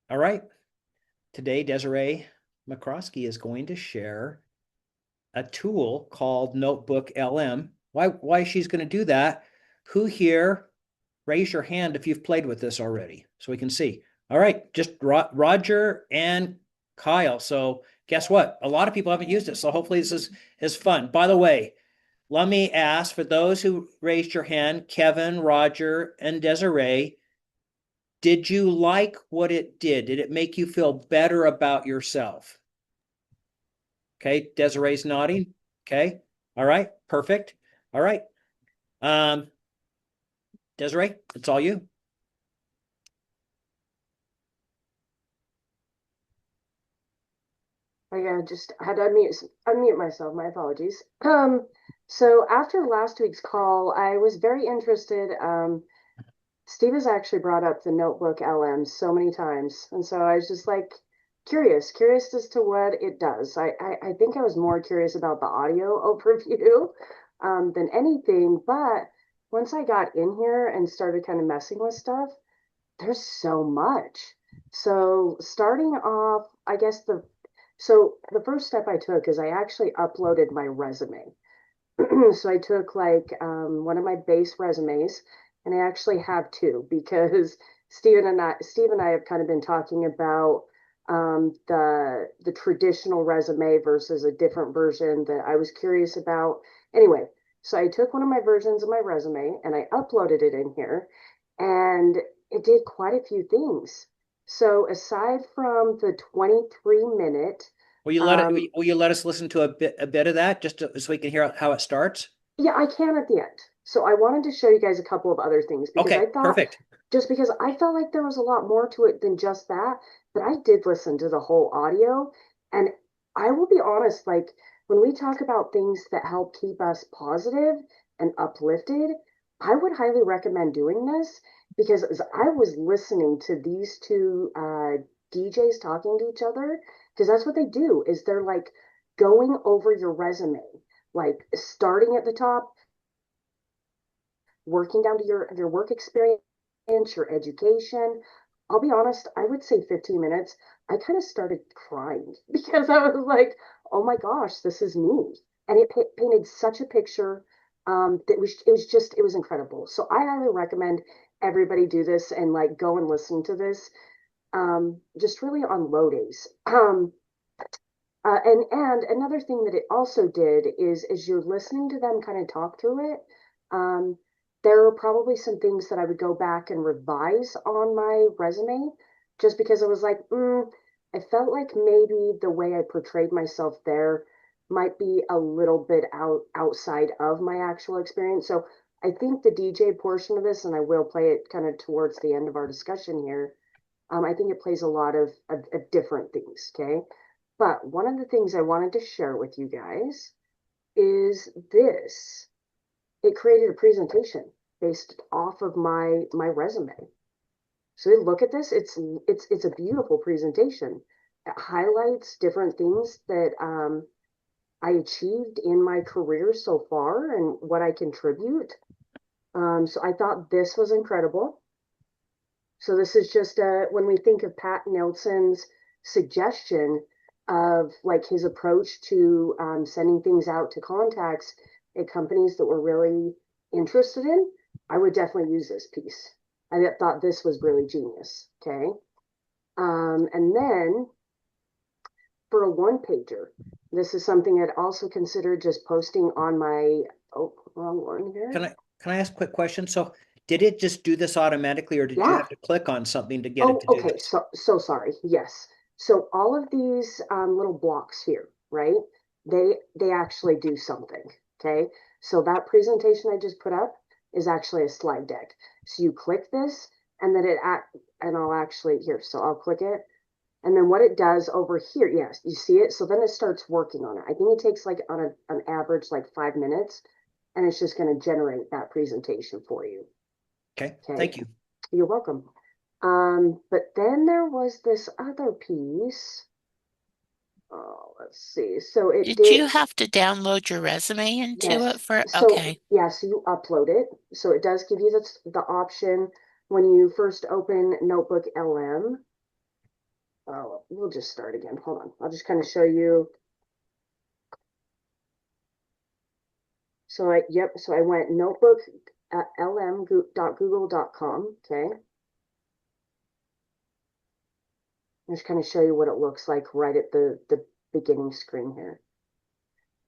All right. Today, Desiree McCroskey is going to share a tool called NotebookLM. Why she's going to do that? Who here? Raise your hand if you've played with this already so we can see. All right, just Roger and Kyle. So guess what? A lot of people haven't used it. So hopefully this is fun. By the way, let me ask for those who raised your hand, Kevin, Roger, and Desiree, did you like what it did? Did it make you feel better about yourself? Okay, Desiree's nodding. Okay. All right, perfect. All right. Um, Desiree, it's all you. I had to unmute myself. My apologies. So after last week's call, I was very interested. Steve has actually brought up the Notebook LM so many times, and so I was just like curious as to what it does. I think I was more curious about the audio overview than anything, but once I got in here and started kind of messing with stuff, there's so much. So starting off, I guess the first step I took is I actually uploaded my resume. So I took like one of my base resumes, and I actually have two because Steve and I have kind of been talking about the traditional resume versus a different version that I was curious about. Anyway, so I took one of my versions of my resume and I uploaded it in here, and it did quite a few things. So aside from the 23-minute, um, Will you let us listen to a bit of that so we can hear how it starts? yeah, I can at the end. So I wanted to show you guys a couple of other things because I Okay, thought, perfect. just because I felt like there was a lot more to it than just that, but I did listen to the whole audio. And I will be honest, like when we talk about things that help keep us positive and uplifted, I would highly recommend doing this because as I was listening to these two DJs talking to each other, because that's what they do, is they're like going over your resume, like starting at the top, working down to your work experience, your education. I'll be honest, I would say 15 minutes. I kind of started crying because I was like, oh my gosh, this is me. And it painted such a picture that it was incredible. So I highly recommend everybody do this and like go and listen to this just really on low days. And another thing that it also did is as you're listening to them kind of talk through it, um, there are probably some things that I would go back and revise on my resume, just because I was like, I felt like maybe the way I portrayed myself there might be a little bit outside of my actual experience. So I think the DJ portion of this, and I will play it kind of towards the end of our discussion here. I think it plays a lot of different things. Okay. But one of the things I wanted to share with you guys is this. It created a presentation based off of my resume. So look at this. It's a beautiful presentation. It highlights different things that I achieved in my career so far and what I contribute. So I thought this was incredible. So this is just when we think of Pat Nelson's suggestion of like his approach to sending things out to contacts at companies that we're really interested in, I would definitely use this piece. I thought this was really genius. Okay. And then for a one pager, this is something I'd also consider just posting on my, oh, wrong one Can here. I ask a quick question? So did it just do this automatically or did you Yeah. have to click on something to get it Oh, to do okay. this? So sorry. Yes. So all of these little blocks here, right? They actually do something. Okay. So that presentation I just put up is actually a slide deck. So you click this, and then and I'll actually here. So I'll click it, and then what it does over here, yes, you see it. So then it starts working on it. I think it takes like on an average like 5 minutes, and it's just going to generate that presentation for you. Okay, Okay. thank you. You're welcome. But then there was this other piece. Oh, let's see. So it Did did, you have to download your resume into yes. it for? So Okay. yeah, so you upload it. So it does give you the option when you first open Notebook LM. Oh, we'll just start again. Hold on. I'll just kind of show you. So I went notebook lm.google.com. Okay. Just kind of show you what it looks like right at the beginning screen here.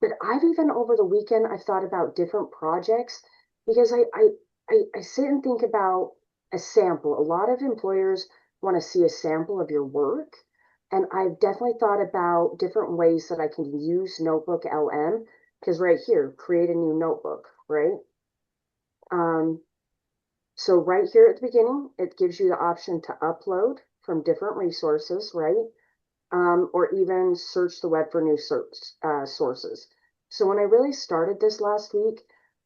But I've even over the weekend, I've thought about different projects because I sit and think about a sample. A lot of employers want to see a sample of your work. And I've definitely thought about different ways that I can use Notebook LM because right here, create a new notebook, right? So right here at the beginning, it gives you the option to upload from different resources, right? Or even search the web for new sources. So when I really started this last week,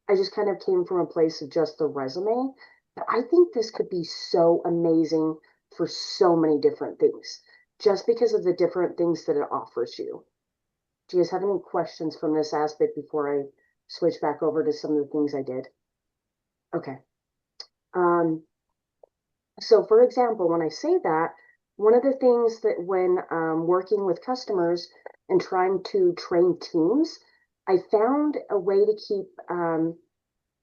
I just kind of came from a place of just the resume. But I think this could be so amazing for so many different things, just because of the different things that it offers you. Do you guys have any questions from this aspect before I switch back over to some of the things I did? Okay. Um, So, for example, when I say that, one of the things that when working with customers and trying to train teams, I found a way to keep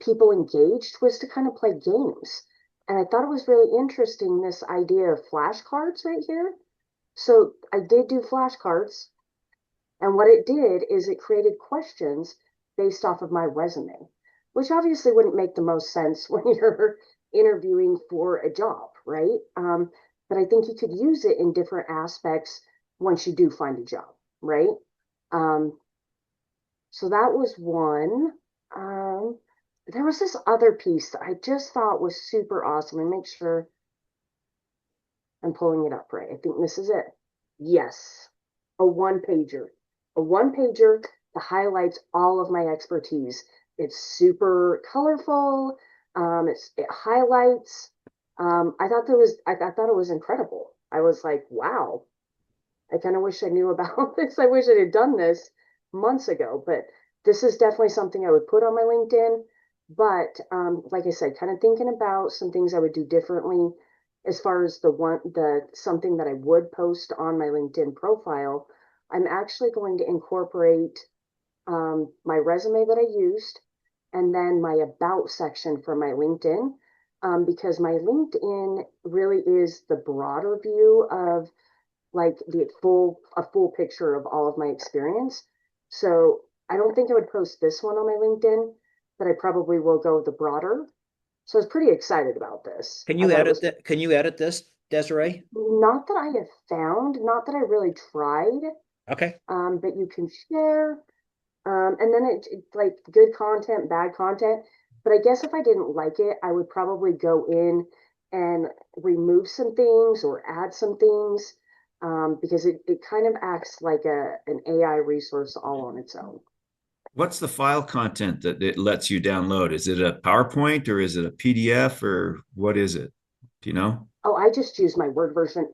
people engaged was to kind of play games. And I thought it was really interesting, this idea of flashcards right here. So I did do flashcards, and what it did is it created questions based off of my resume, which obviously wouldn't make the most sense when you're interviewing for a job, right? But I think you could use it in different aspects once you do find a job, right? Um, so that was one. Um, there was this other piece that I just thought was super awesome. And make sure I'm pulling it up right. I think this is it. Yes, a one pager. A one pager that highlights all of my expertise. It's super colorful. It highlights. I thought it was incredible. I was like, wow. I kind of wish I knew about this. I wish I had done this months ago, but this is definitely something I would put on my LinkedIn. But like I said, kind of thinking about some things I would do differently as far as the something that I would post on my LinkedIn profile. I'm actually going to incorporate my resume that I used and then my about section for my LinkedIn, because my LinkedIn really is the broader view of like a full picture of all of my experience. So I don't think I would post this one on my LinkedIn, but I probably will go the broader. So I was pretty excited about this. Can I you thought it edit was that? Can you edit this, Desiree? not that I have found, not that I really tried, Okay. but you can share. And then it like good content, bad content. But I guess if I didn't like it, I would probably go in and remove some things or add some things, because it kind of acts like an AI resource all on its own. What's the file content that it lets you download? Is it a PowerPoint or is it a PDF or what is it? Do you know? Oh, I just use my Word version.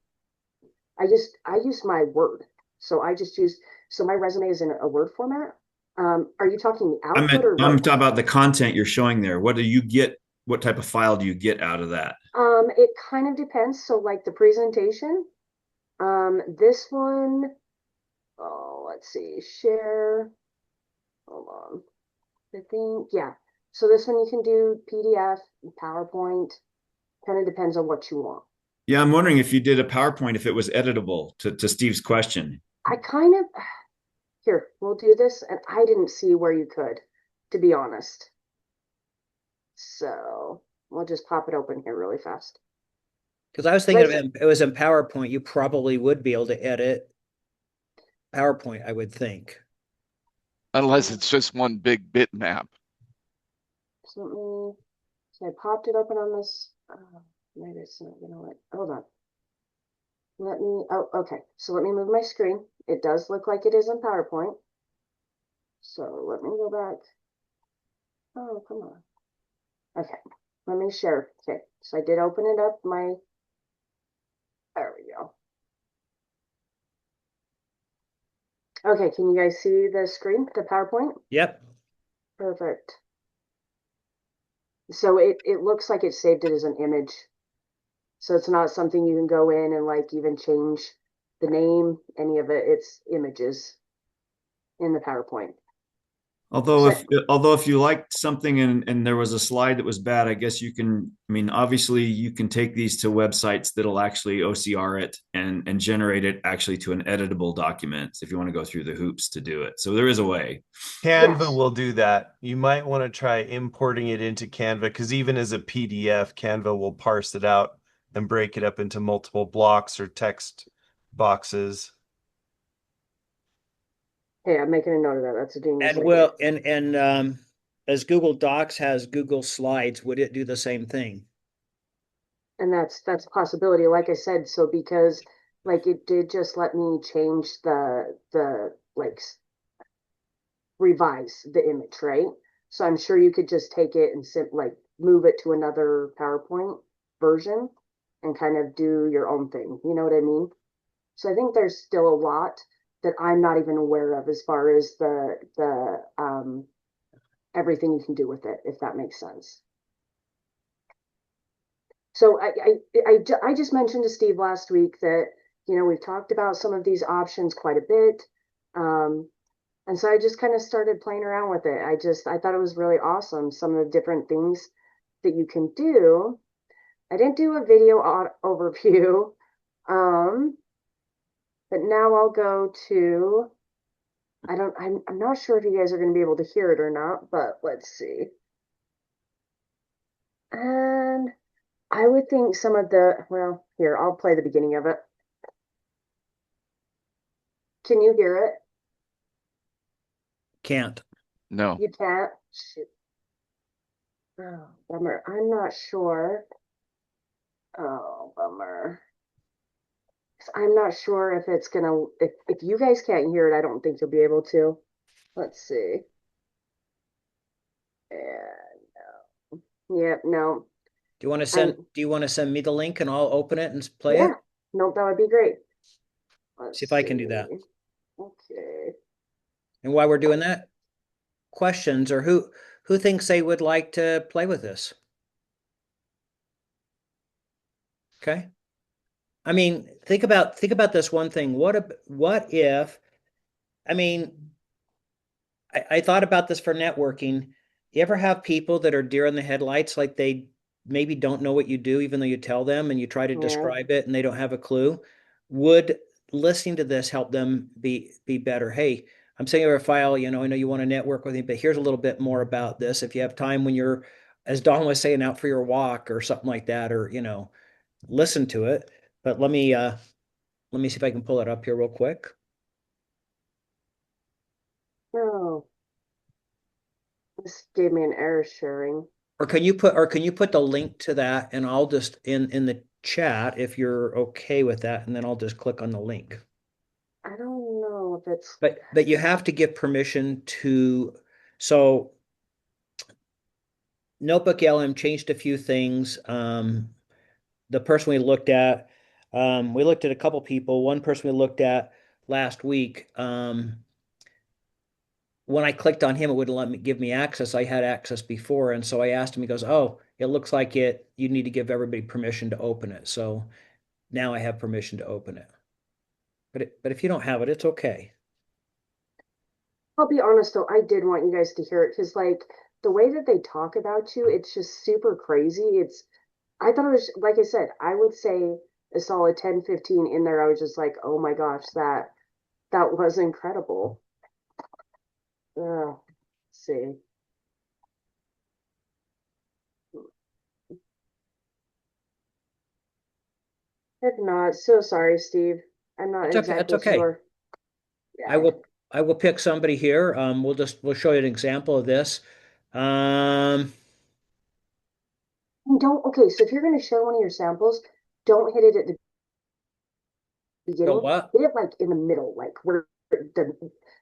I use my Word. So I just use so my resume is in a Word format. Are you talking the output or I'm what? talking about the content you're showing there. What do you get? What type of file do you get out of that? It kind of depends. So like the presentation, this one, oh, let's see, share. Hold on. I think, yeah. So this one you can do PDF, PowerPoint, kind of depends on what you want. Yeah, I'm wondering if you did a PowerPoint, if it was editable to Steve's question. I kind of, here, we'll do this, and I didn't see where you could, to be honest. So we'll just pop it open here really fast. Because I was thinking of it was in PowerPoint, you probably would be able to edit PowerPoint, I would think. Unless it's just one big bitmap. So let me, so I popped it open on this. Maybe it's not gonna let, hold on. Let me, oh, okay. So let me move my screen. It does look like it is in PowerPoint. So let me go back. Oh, come on. Okay, let me share. Okay, so I did open it up. There we go. Okay, can you guys see the screen, the PowerPoint? Yep. Perfect. So it looks like it saved it as an image. So it's not something you can go in and like even change the name, any of it. It's images in the PowerPoint. Although So if you liked something and there was a slide that was bad, I guess you can, I mean, obviously you can take these to websites that'll actually OCR it and generate it actually to an editable document if you want to go through the hoops to do it. So there is a way. Canva yes, will do that. You might want to try importing it into Canva because even as a PDF, Canva will parse it out and break it up into multiple blocks or text boxes. hey, I'm making a note of that. That's a genius And idea. will as Google Docs has Google Slides, would it do the same thing? And that's a possibility. Like I said, so because like it did just let me change the like revise the image, right? So I'm sure you could just take it and like move it to another PowerPoint version and kind of do your own thing. You know what I mean? So I think there's still a lot that I'm not even aware of as far as the everything you can do with it, if that makes sense. So I just mentioned to Steve last week that, you know, we've talked about some of these options quite a bit. And so I just kind of started playing around with it. I thought it was really awesome. Some of the different things that you can do. I didn't do a video overview. But now I'll go to, I'm not sure if you guys are going to be able to hear it or not, but let's see. And I would think some of well, here, I'll play the beginning of it. Can you hear it? Can't. No. You can't? Shoot. Oh, bummer. I'm not sure. Oh, bummer. I'm not sure if it's gonna, if you guys can't hear it, I don't think you'll be able to. Let's see. And yep, no. Do you want to I'm, send me the link and I'll open it and play yeah, it? no, that would be great. Let's See if I can do that. Okay. And while we're doing that, questions or who thinks they would like to play with this? Okay. I mean, think about this one thing. What if, I mean, I thought about this for networking. You ever have people that are deer in the headlights, like they maybe don't know what you do, even though you tell them and you try to Yeah. describe it and they don't have a clue? Would listening to this help them be better? Hey, I'm sending you a file, you know, I know you want to network with me, but here's a little bit more about this. If you have time when you're, as Don was saying, out for your walk or something like that, or you know, listen to it. But let me see if I can pull it up here real quick. Oh, this gave me an error sharing. Or can you put the link to that and I'll just in the chat if you're okay with that, and then I'll just click on the link. I don't know if it's, But you have to give permission to, so NotebookLM changed a few things. The person we looked at, we looked at a couple people. One person we looked at last week, when I clicked on him, it wouldn't let me give me access. I had access before. And so I asked him, he goes, oh, it looks like you need to give everybody permission to open it. So now I have permission to open it. But if you don't have it, it's okay. I'll be honest though, I did want you guys to hear it because like the way that they talk about you, it's just super crazy. I thought it was, like I said, I would say a solid 10, 15 in there. I was just like, oh my gosh, that was incredible. Let's see. If not, so sorry, Steve. I'm not It's okay. It's exactly okay. sure. I Yeah. will pick somebody here. We'll show you an example of this. Um, And don't, okay, so if you're going to share one of your samples, don't hit it at the so beginning. what? Hit it like in the middle, like where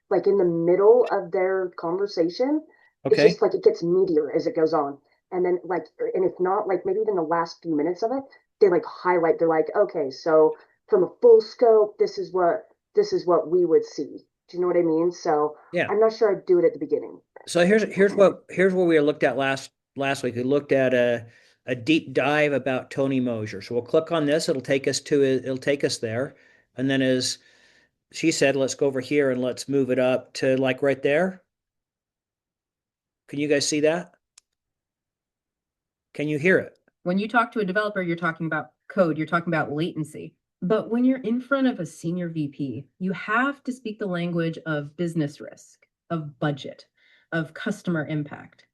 like in the middle of their conversation. It's Okay. just like it gets meatier as it goes on. And then like, and if not, like maybe even the last few minutes of it, they like highlight, they're like, okay, so from a full scope, this is what we would see. Do you know what I mean? So Yeah. I'm not sure I'd do it at the beginning. So here's what we looked at last week. We looked at a deep dive about Tony Mosier. So we'll click on this. It'll take us there. And then as she said, let's go over here and let's move it up to like right there. Can you guys see that? Can you hear it? When you talk to a developer, you're talking about code, you're talking about latency. But when you're in front of a senior VP, you have to speak the language of business risk, of budget, of customer impact.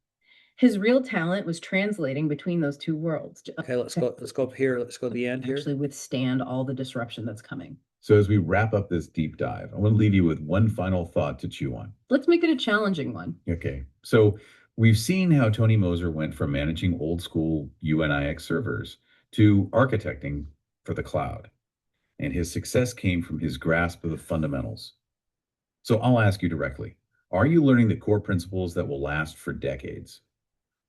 His real talent was translating between those two worlds to Okay, let's go up here. Let's go to the end here. actually withstand all the disruption that's coming. So as we wrap up this deep dive, I want to leave you with one final thought to chew on. Let's make it a challenging one. Okay, so we've seen how Tony Moser went from managing old school UNIX servers to architecting for the cloud. And his success came from his grasp of the fundamentals. So I'll ask you directly, are you learning the core principles that will last for decades?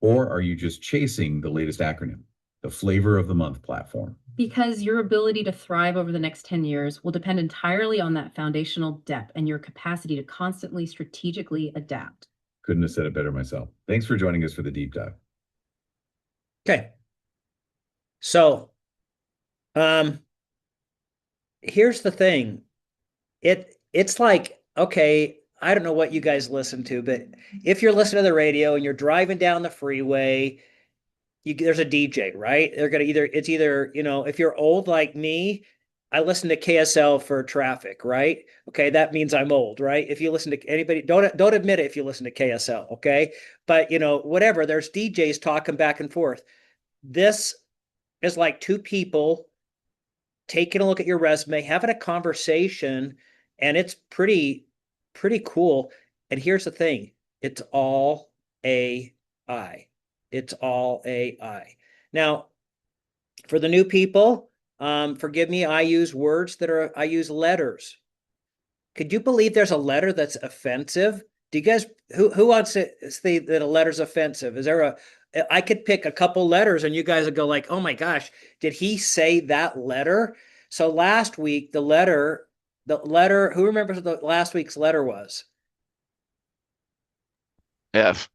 Or are you just chasing the latest acronym, the flavor of the month platform? Because your ability to thrive over the next 10 years will depend entirely on that foundational depth and your capacity to constantly strategically adapt. Couldn't have said it better myself. Thanks for joining us for the deep dive. Okay. So, here's the thing. It's like, okay, I don't know what you guys listen to, but if you're listening to the radio and you're driving down the freeway, there's a DJ, right? They're gonna it's either, if you're old like me, I listen to KSL for traffic, right? Okay, that means I'm old, right? If you listen to anybody, don't admit it if you listen to KSL, okay? But whatever, there's DJs talking back and forth. This is like two people taking a look at your resume, having a conversation, and it's pretty cool. And here's the thing, it's all AI. It's all AI. Now, for the new people, forgive me, I use letters. Could you believe there's a letter that's offensive? Do you guys, who wants to say that a letter's offensive? I could pick a couple letters and you guys would go like, oh my gosh, did he say that letter? So last week, the letter, who remembers what last week's letter was? F.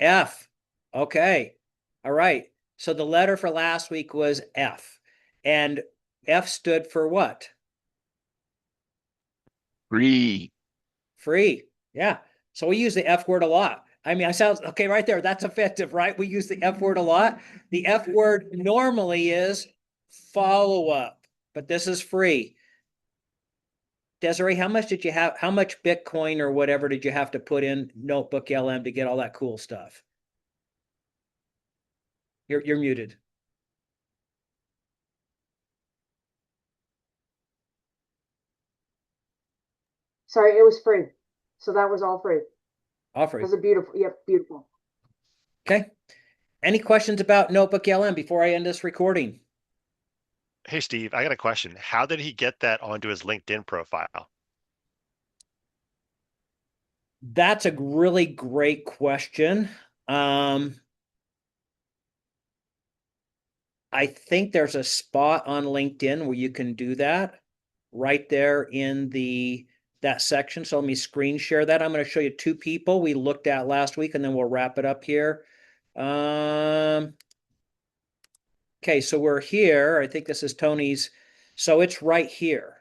F. Okay. All right. So the letter for last week was F. And F stood for what? Free. Free. Yeah. So we use the F word a lot. I mean, I sound okay right there. That's offensive, right? We use the F word a lot. The F word normally is follow up, but this is free. Desiree, how much Bitcoin or whatever did you have to put in NotebookLM to get all that cool stuff? You're muted. Sorry, it was free. So that was all free. All free. It was beautiful. Okay. Any questions about NotebookLM before I end this recording? Hey, Steve, I got a question. How did he get that onto his LinkedIn profile? That's a really great question. I think there's a spot on LinkedIn where you can do that right there in that section. So let me screen share that. I'm going to show you two people we looked at last week, and then we'll wrap it up here. Okay, so we're here. I think this is Tony's. So it's right here.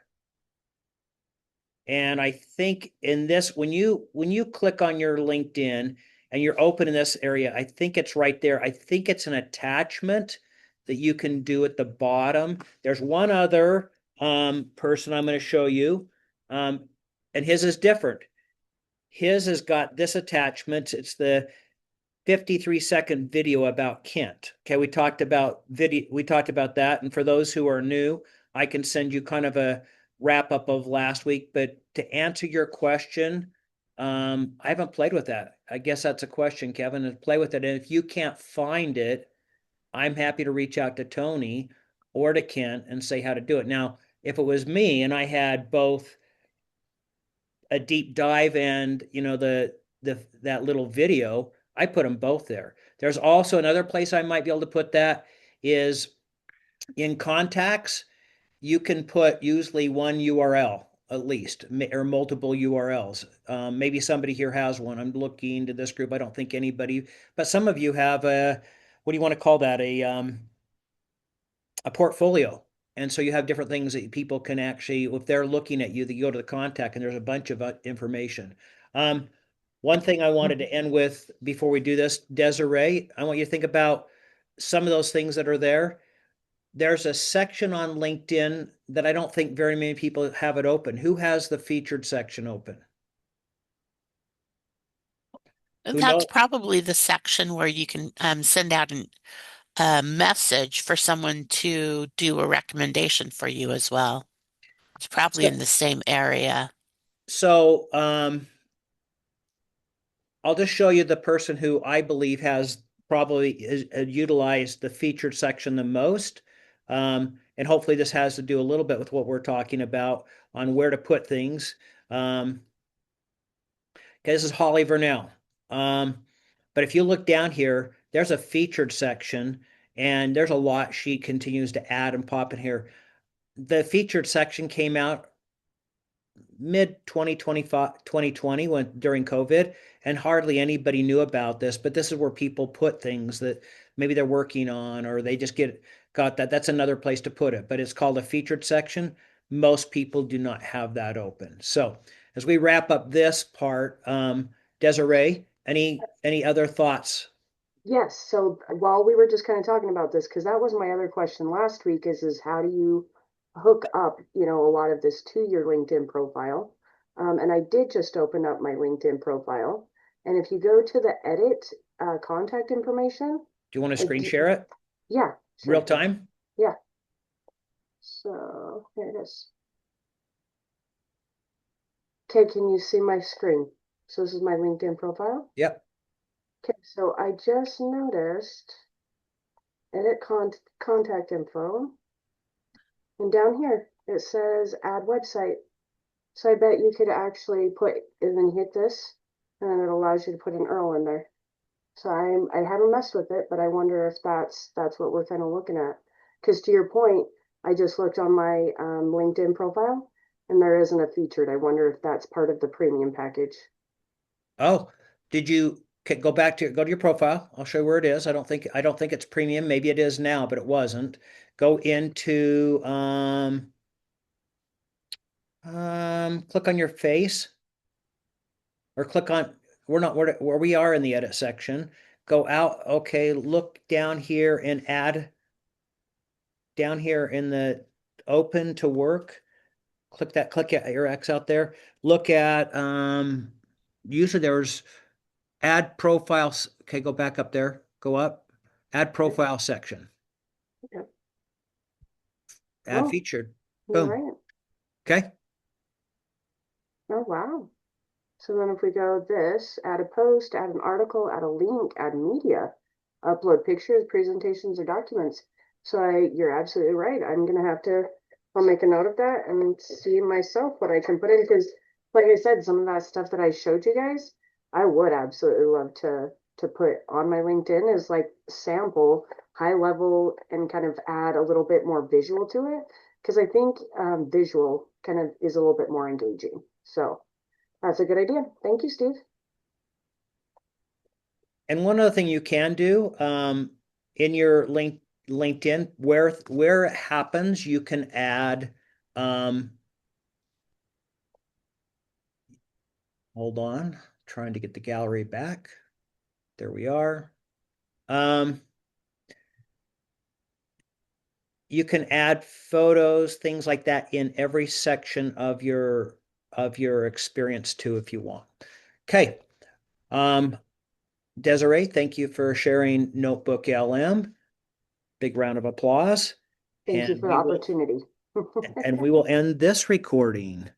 And I think in this, when you click on your LinkedIn and you're open in this area, I think it's right there. I think it's an attachment that you can do at the bottom. There's one other person I'm going to show you, and his is different. His has got this attachment. It's the 53-second video about Kent. Okay, we talked about that. And for those who are new, I can send you kind of a wrap up of last week. But to answer your question, I haven't played with that. I guess that's a question, Kevin, to play with it. And if you can't find it, I'm happy to reach out to Tony or to Kent and say how to do it. Now, if it was me and I had both a deep dive and that little video, I put them both there. There's also another place I might be able to put that is in contacts. You can put usually one URL at least, or multiple URLs. Maybe somebody here has one. I'm looking to this group. I don't think anybody, but some of you have what do you want to call that? A portfolio. And so you have different things that people can actually, if they're looking at you, they go to the contact and there's a bunch of information. One thing I wanted to end with before we do this, Desiree, I want you to think about some of those things that are there. There's a section on LinkedIn that I don't think very many people have it open. Who has the featured section open? Who That's knows? probably the section where you can send out a message for someone to do a recommendation for you as well. It's probably in the same area. So I'll just show you the person who I believe has probably utilized the featured section the most. And hopefully this has to do a little bit with what we're talking about on where to put things. Okay, this is Holly Vernell. But if you look down here, there's a featured section, and there's a lot she continues to add and pop in here. The featured section came out mid 2020 when during COVID, and hardly anybody knew about this, but this is where people put things that maybe they're working on, or they just got that. That's another place to put it, but it's called a featured section. Most people do not have that open. So as we wrap up this part, Desiree, any other thoughts? Yes. So while we were just kind of talking about this, because that was my other question last week, is how do you hook up, a lot of this to your LinkedIn profile? And I did just open up my LinkedIn profile. And if you go to the edit contact information, Do you want to screen share it? Yeah. Sure. Real time? Yeah. So here it is. Okay, can you see my screen? So this is my LinkedIn profile. Yep. Okay, so I just noticed edit contact info. And down here it says add website. So I bet you could actually put and then hit this, and then it allows you to put an URL in there. So I haven't messed with it, but I wonder if that's what we're kind of looking at. Because to your point, I just looked on my LinkedIn profile, and there isn't a featured. I wonder if that's part of the premium package. Oh, did you go to your profile? I'll show you where it is. I don't think it's premium. Maybe it is now, but it wasn't. Go into click on your face, or click on we're not where we are in the edit section. Go out. Okay, look down here and add down here in the open to work. Click your X out there. Look at usually there's add profiles. Okay, go back up there. Go up. Add profile section. Yep. Add Oh, featured. all Boom. right. Okay. Oh, wow. So then if we go this, add a post, add an article, add a link, add media, upload pictures, presentations, or documents. So you're absolutely right. I'll make a note of that and see myself what I can put in. Because like I said, some of that stuff that I showed you guys, I would absolutely love to put on my LinkedIn as like sample, high level, and kind of add a little bit more visual to it. Because I think visual kind of is a little bit more engaging. So that's a good idea. Thank you, Steve. And one other thing you can do in your LinkedIn, where it happens, you can add. Hold on, trying to get the gallery back. There we are. You can add photos, things like that in every section of your experience too, if you want. Okay. Desiree, thank you for sharing NotebookLM. Big round of applause. Thank you for the opportunity. And we will end this recording.